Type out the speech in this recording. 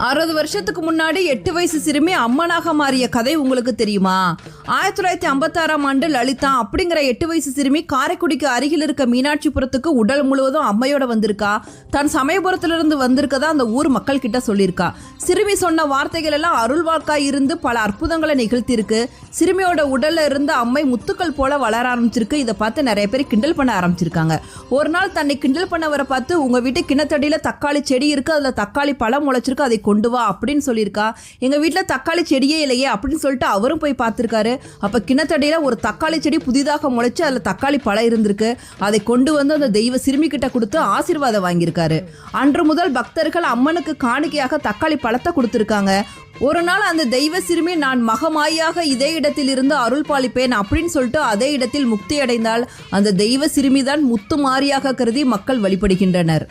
60 வருஷத்துக்கு முன்னாடி 8 வயசு சிறுமி அம்மனாக மாறிய கதை உங்களுக்கு தெரியுமா? 1956ஆம் ஆண்டு லலிதா அப்படிங்கிற 8 வயசு சிறுமி காரைக்குடிக்கு அருகில் இருக்க மீனாட்சிபுரத்துக்கு உடல் முழுவதும் அம்மையோட வந்திருக்கா. தான் சமயபுரத்திலிருந்து வந்திருக்கதா அந்த ஊர் மக்கள் கிட்ட சொல்லியிருக்கா. சிறுமி சொன்ன வார்த்தைகள் எல்லாம் அருள்வாக்காய் இருந்து பல அற்புதங்களை நிகழ்த்தியிருக்கு. சிறுமியோட உடல்ல இருந்து அம்மை முத்துக்கள் போல வளர ஆரம்பிச்சிருக்கு. இதை பார்த்து நிறைய பேர் கிண்டல் பண்ண ஆரம்பிச்சிருக்காங்க. ஒரு நாள் தன்னை கிண்டல் பண்ணவரை பார்த்து, உங்க வீட்டு கிணத்தடியில தக்காளி செடி இருக்கு, அதுல தக்காளி பழம் முளைச்சிருக்கு, அதை கொண்டு வா அப்படின்னு சொல்லியிருக்கா. எங்க வீட்டுல தக்காளி செடியே இல்லையே அப்படின்னு சொல்லிட்டு அவரும் போய் பார்த்திருக்காரு. அப்ப கிணத்தடியில ஒரு தக்காளி செடி புதிதாக முளைச்சு அதுல தக்காளி பழம் இருந்திருக்கு. அதை கொண்டு வந்து அந்த தெய்வ சிறுமி கிட்ட கொடுத்து ஆசீர்வாதம் வாங்கியிருக்காரு. அன்று முதல் பக்தர்கள் அம்மனுக்கு காணிக்கையாக தக்காளி பழத்தை கொடுத்திருக்காங்க. ஒரு நாள் அந்த தெய்வ சிறுமி, நான் மகமாயாக இதே இடத்தில் இருந்து அருள் பாலிப்பேன் அப்படின்னு சொல்லிட்டு அதே இடத்தில் முக்தி அடைந்தால் அந்த தெய்வ சிறுமிதான் முத்து மாரியாக கருதி மக்கள் வழிபடுகின்றனர்.